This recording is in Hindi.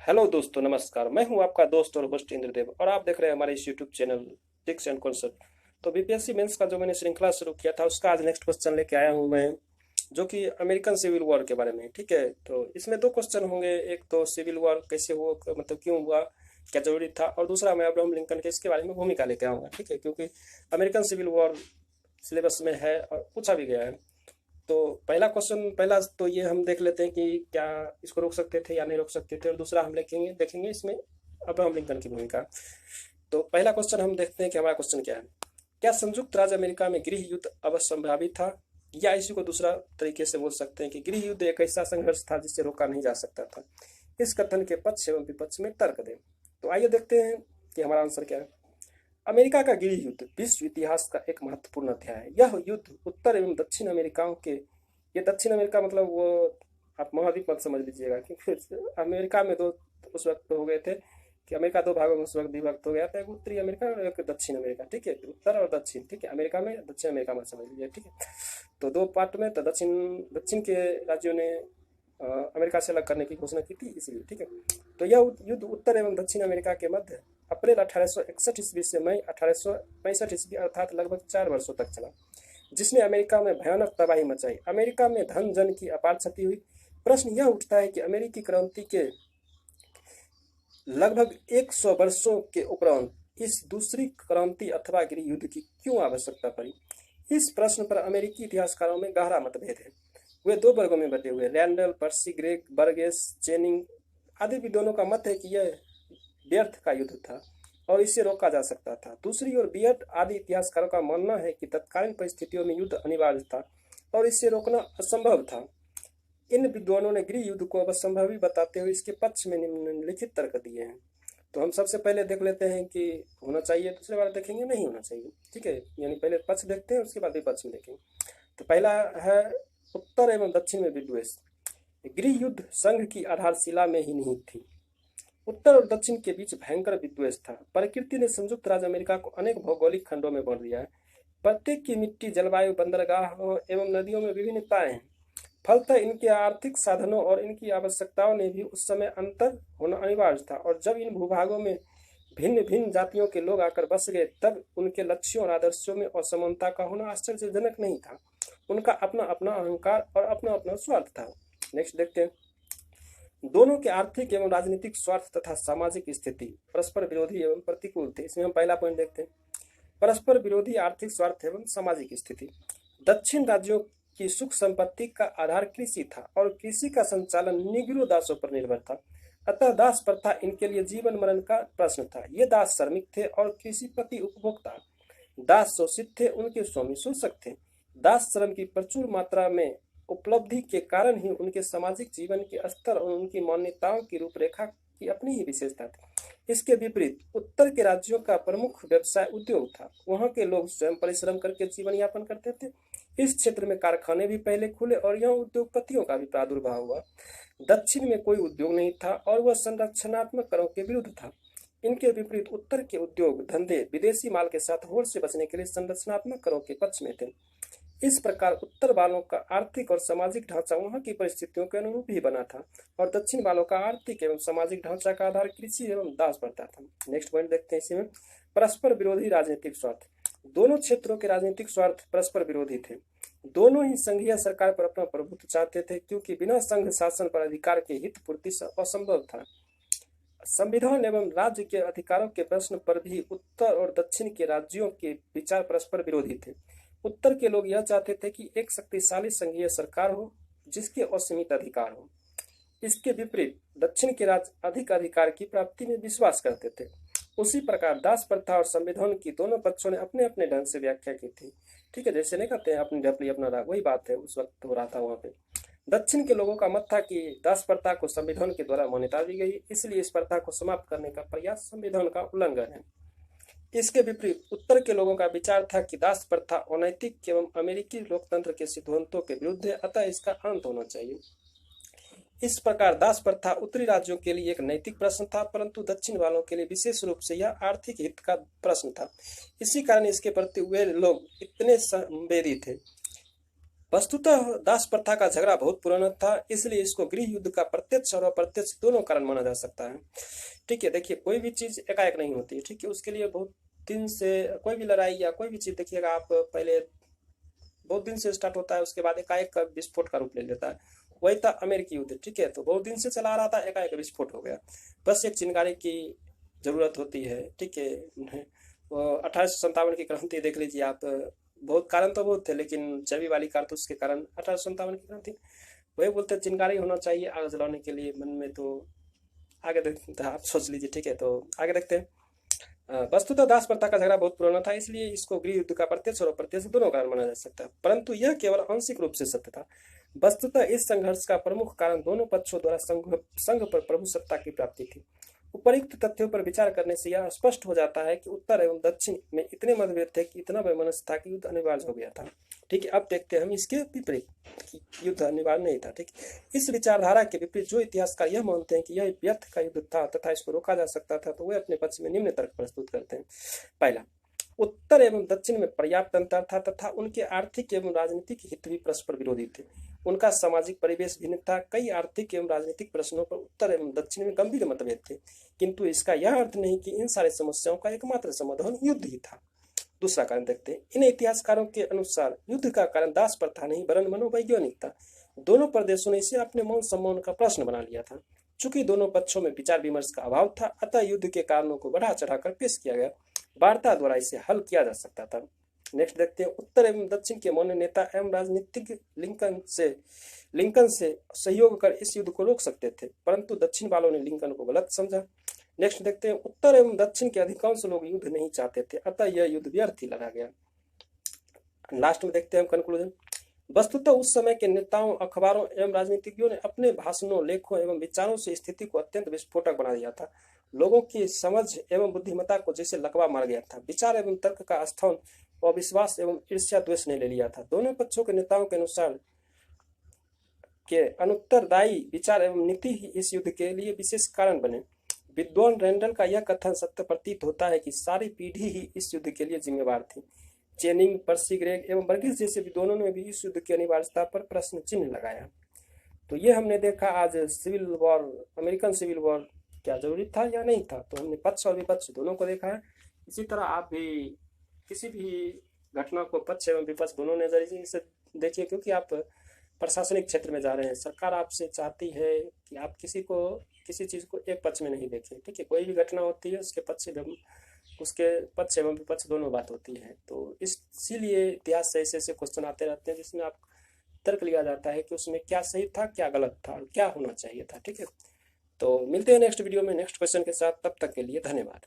हेलो दोस्तों, नमस्कार। मैं हूं आपका दोस्त और होस्ट इंद्रदेव और आप देख रहे हैं हमारे इस YouTube channel tips and concept. तो बीपीएससी मेंस का जो मैंने श्रृंखला शुरू किया था उसका आज नेक्स्ट क्वेश्चन लेके आया हूं मैं, जो कि अमेरिकन सिविल वॉर के बारे में। ठीक है, तो इसमें दो क्वेश्चन होंगे। एक तो सिविल वॉर कैसे हुआ, मतलब क्यों हुआ, क्या जरूरी था, और दूसरा मैं अब्राहम लिंकन के इसके बारे में भूमिका लेके आऊंगा। ठीक है, क्योंकि अमेरिकन सिविल वॉर सिलेबस में है और पूछा भी गया है। तो पहला क्वेश्चन, पहला तो ये हम देख लेते हैं कि क्या इसको रोक सकते थे या नहीं रोक सकते थे, और दूसरा हम देखेंगे इसमें अब्राहम लिंकन की भूमिका। तो पहला क्वेश्चन हम देखते हैं कि हमारा क्वेश्चन क्या है। क्या संयुक्त राज्य अमेरिका में गृह युद्ध अवश्यंभावी था, या इसी को दूसरा तरीके से बोल सकते हैं कि गृह युद्ध एक ऐसा संघर्ष था जिसे रोका नहीं जा सकता था। इस कथन के पक्ष एवं विपक्ष में तर्क दें। तो आइए देखते हैं कि हमारा आंसर क्या है। अमेरिका का गृह युद्ध विश्व इतिहास का एक महत्वपूर्ण अध्याय है। यह युद्ध उत्तर एवं दक्षिण अमेरिकाओं के, ये दक्षिण अमेरिका मतलब वो आप महाद्वीप मत समझ लीजिएगा, क्योंकि अमेरिका में दो उस वक्त हो गए थे कि अमेरिका दो भागों में उस वक्त विभक्त हो गया था, एक उत्तरी अमेरिका और एक दक्षिण अमेरिका। ठीक है, उत्तर और दक्षिण। ठीक है, अमेरिका में दक्षिण अमेरिका मत समझ लीजिए। ठीक है, तो दो पार्ट में, तो दक्षिण दक्षिण के राज्यों ने अमेरिका से अलग करने की घोषणा की थी, इसलिए। ठीक है, तो यह युद्ध उत्तर एवं दक्षिण अमेरिका के मध्य अप्रैल 1861 ईस्वी से मई 1865 ईस्वी अर्थात लगभग 4 वर्षों तक चला, जिसने अमेरिका में भयानक तबाही मचाई। अमेरिका में धन जन की अपार क्षति हुई। प्रश्न यह उठता है कि अमेरिकी क्रांति के लगभग 100 वर्षों के उपरांत इस दूसरी क्रांति अथवा गृह युद्ध की क्यों आवश्यकता पड़ी। इस प्रश्न पर अमेरिकी इतिहासकारों में गहरा मतभेद है। वे दो वर्गों में बटे हुए, रैंडल, पर्सी ग्रेग, बर्गेस, चेनिंग आदि विद्वानों का मत है कि यह व्यर्थ का युद्ध था और इसे रोका जा सकता था। दूसरी ओर बियट आदि इतिहासकारों का मानना है कि तत्कालीन परिस्थितियों में युद्ध अनिवार्य था और इसे रोकना असंभव था। इन विद्वानों ने गृह युद्ध को असंभवी बताते हुए इसके पक्ष में निम्नलिखित तर्क दिए हैं। तो हम सबसे पहले देख लेते हैं कि होना चाहिए, दूसरे बार देखेंगे नहीं होना चाहिए। ठीक है, यानी पहले पक्ष देखते हैं, उसके बाद विपक्ष में देखेंगे। तो पहला है उत्तर एवं दक्षिण में विद्वेष। गृह युद्ध संघ की आधारशिला में ही निहित थी। उत्तर और दक्षिण के बीच भयंकर विद्वेष था। प्रकृति ने संयुक्त राज्य अमेरिका को अनेक भौगोलिक खंडों में बांट दिया है। प्रत्येक की मिट्टी, जलवायु, बंदरगाहों एवं नदियों में विभिन्नताएं हैं। फलतः इनके आर्थिक साधनों और इनकी आवश्यकताओं ने भी उस समय अंतर होना अनिवार्य था, और जब इन भूभागों में भिन्न भिन्न जातियों के लोग आकर बस गए तब उनके लक्ष्यों और आदर्शों में असमानता का होना आश्चर्यजनक नहीं था। उनका अपना अपना अहंकार और अपना अपना स्वार्थ था। नेक्स्ट देखते हैं। दोनों के आर्थिक एवं राजनीतिक स्वार्थ तथा सामाजिक स्थिति परस्पर विरोधी एवं प्रतिकूल थे। इसमें हम पहला पॉइंट देखते हैं, परस्पर विरोधी आर्थिक स्वार्थ एवं सामाजिक स्थिति। दक्षिण राज्यों की सुख संपत्ति का आधार कृषि था और कृषि का संचालन निगरो दासों पर निर्भर था। अतः दास प्रथा इनके लिए जीवन मरण का प्रश्न था। ये दास श्रमिक थे और कृषिपति उपभोक्ता। दास शोषित थे, उनके स्वामी शोषक थे। दास श्रम की प्रचुर मात्रा में उपलब्धि के कारण ही उनके सामाजिक जीवन के स्तर और उनकी मान्यताओं की रूपरेखा की अपनी ही विशेषता थी। इसके विपरीत उत्तर के राज्यों का प्रमुख व्यवसाय उद्योग था। वहां के लोग स्वयं परिश्रम करके जीवन यापन करते थे। इस क्षेत्र में कारखाने भी पहले खुले और यहाँ उद्योगपतियों का भी प्रादुर्भाव हुआ। दक्षिण में कोई उद्योग नहीं था और वह संरक्षणात्मक करों के विरुद्ध था। इनके विपरीत उत्तर के उद्योग धंधे विदेशी माल के साथ होड़ से बचने के लिए संरचनात्मक करों के पक्ष में थे। इस प्रकार उत्तर वालों का आर्थिक और सामाजिक ढांचा वहां की परिस्थितियों के अनुरूप ही बना था और दक्षिण वालों का आर्थिक एवं सामाजिक ढांचा का आधार कृषि एवं दास प्रथा था। नेक्स्ट पॉइंट देखते हैं इसी में, परस्पर विरोधी राजनीतिक स्वार्थ। दोनों क्षेत्रों के राजनीतिक स्वार्थ परस्पर विरोधी थे। दोनों ही संघीय सरकार पर अपना प्रभुत्व चाहते थे, क्योंकि बिना संघ शासन पर अधिकार के हित पूर्ति असंभव था। संविधान एवं राज्य के अधिकारों के प्रश्न पर भी उत्तर और दक्षिण के राज्यों के विचार परस्पर विरोधी थे। उत्तर के लोग यह चाहते थे कि एक शक्तिशाली संघीय सरकार हो जिसके असीमित अधिकार हो। इसके विपरीत दक्षिण के राज्य अधिक अधिकार की प्राप्ति में विश्वास करते थे। उसी प्रकार दास प्रथा और संविधान की दोनों पक्षों ने अपने अपने ढंग से व्याख्या की थी। ठीक है, जैसे नहीं कहते हैं अपनी ढपली अपना राग, वही बात है उस वक्त हो रहा था वहां पे। दक्षिण के लोगों का मत था कि दास प्रथा को संविधान के द्वारा मान्यता दी गई, इसलिए इस प्रथा को समाप्त करने का प्रयास संविधान का उल्लंघन है। इसके विपरीत उत्तर के लोगों का विचार था कि दास प्रथा अनैतिक एवं अमेरिकी लोकतंत्र के सिद्धांतों के विरुद्ध है, अतः इसका अंत होना चाहिए। इस प्रकार दास प्रथा उत्तरी राज्यों के लिए एक नैतिक प्रश्न था, परंतु दक्षिण वालों के लिए विशेष रूप से यह आर्थिक हित का प्रश्न था। इसी कारण इसके प्रति वे लोग इतने संवेदी थे। वस्तुतः दास प्रथा का झगड़ा बहुत पुराना था, इसलिए इसको गृह युद्ध का प्रत्यक्ष और अप्रत्यक्ष दोनों कारण माना जा सकता है। ठीक है, देखिए कोई भी चीज एकाएक नहीं होती है। ठीक है, उसके लिए बहुत दिन से कोई भी लड़ाई या कोई भी चीज देखिएगा आप, पहले बहुत दिन से स्टार्ट होता है, उसके बाद एकाएक का विस्फोट का रूप ले लेता है। वही था अमेरिकी युद्ध। ठीक है, तो बहुत दिन से चला आ रहा था, एकाएक विस्फोट हो गया। बस एक चिंगारी की जरूरत होती है। ठीक है, 1857 की क्रांति देख लीजिए आप, बहुत कारण तो बहुत थे, लेकिन चर्बी वाली कारतूस के कारण 1857 की क्रांति। वही बोलते हैं चिंगारी होना चाहिए आग जलाने के लिए मन में। तो आगे देखते हैं, आप सोच लीजिए। ठीक है, तो आगे देखते हैं। वस्तुतः दास प्रथा का झगड़ा बहुत पुराना था, इसलिए इसको गृह युद्ध का प्रत्यक्ष और अप्रत्यक्ष दोनों कारण माना जा सकता है, परंतु यह केवल आंशिक रूप से सत्य था। वस्तुतः इस संघर्ष का प्रमुख कारण दोनों पक्षों द्वारा संघ पर प्रभु सत्ता की प्राप्ति थी। उपर्युक्त तथ्यों पर विचार करने से यह स्पष्ट हो जाता है कि उत्तर एवं दक्षिण में इतने मतभेद थे कि इतना वैमनस्य था कि युद्ध अनिवार्य हो गया था। ठीक है, अब देखते हैं हम इसके विपरीत कि युद्ध अनिवार्य नहीं था। ठीक, इस विचारधारा के विपरीत जो इतिहासकार यह मानते हैं कि यह व्यर्थ का युद्ध था तथा इसको रोका जा सकता था, तो वे अपने पक्ष में निम्न तर्क प्रस्तुत करते हैं। पहला, उत्तर एवं दक्षिण में पर्याप्त अंतर था तथा उनके आर्थिक एवं राजनीतिक हित भी परस्पर विरोधी थे। उनका सामाजिक परिवेश भिन्न था। कई आर्थिक एवं राजनीतिक प्रश्नों पर उत्तर एवं दक्षिण में गंभीर मतभेद थे, किंतु इसका यह अर्थ नहीं कि इन सारी समस्याओं का एकमात्र समाधान युद्ध ही था। दूसरा कारण देखते हैं। इन इतिहासकारों के अनुसार युद्ध का कारण दास प्रथा नहीं वरन मनोवैज्ञानिक था। दोनों प्रदेशों ने इसे अपने मान सम्मान का प्रश्न बना लिया था। चूंकि दोनों पक्षों में विचार विमर्श का अभाव था, अतः युद्ध के कारणों को बढ़ा चढ़ाकर पेश किया गया। वार्ता द्वारा इसे हल किया जा सकता था। नेक्स्ट देखते हैं। उत्तर एवं दक्षिण के मौन्य नेता एवं राजनीतिक लिंकन से सहयोग कर इस युद्ध को रोक सकते थे, परंतु दक्षिण वालों ने लिंकन को गलत समझा। नेक्स्ट देखते हैं। उत्तर एवं दक्षिण के अधिकांश लोग युद्ध नहीं चाहते थे, अतः यह युद्ध व्यर्थ ही लड़ा गया। लास्ट में देखते हैं कंक्लूजन। वस्तुतः उस समय के नेताओं, अखबारों एवं राजनीतिज्ञों ने अपने भाषणों, लेखों एवं विचारों से स्थिति को अत्यंत विस्फोटक बना दिया था। लोगों की समझ एवं बुद्धिमत्ता को जैसे लकवा मार गया था। विचार एवं तर्क का स्थान अविश्वास एवं ईर्ष्या द्वेष ने ले लिया था। दोनों पक्षों के नेताओं के अनुसार के अनुत्तरदायी विचार एवं नीति ही इस युद्ध के लिए विशेष कारण बने। विद्वान रैंडल का यह कथन सत्य प्रतीत होता है कि सारी पीढ़ी ही इस युद्ध के लिए जिम्मेवार थी। चेनिंग, पर्सी ग्रेग एवं बर्गिस जैसे विद्वानों ने भी इस युद्ध की अनिवार्यता पर प्रश्न चिन्ह लगाया। तो ये हमने देखा आज civil war, American civil war क्या जरूरी था या नहीं था। तो हमने पक्ष और विपक्ष दोनों को देखा है। इसी तरह आप भी किसी भी घटना को पक्ष एवं विपक्ष दोनों नजरिए से देखिए, क्योंकि आप प्रशासनिक क्षेत्र में जा रहे हैं। सरकार आपसे चाहती है कि आप किसी चीज को एक पक्ष में नहीं देखें। ठीक है, कोई भी घटना होती है उसके पक्ष एवं विपक्ष दोनों बात होती है। तो इसीलिए इतिहास से ऐसे क्वेश्चन आते रहते हैं जिसमें आप तर्क लिया जाता है कि उसमें क्या सही था, क्या गलत था और क्या होना चाहिए था। ठीक है, तो मिलते हैं नेक्स्ट वीडियो में नेक्स्ट क्वेश्चन के साथ। तब तक के लिए धन्यवाद।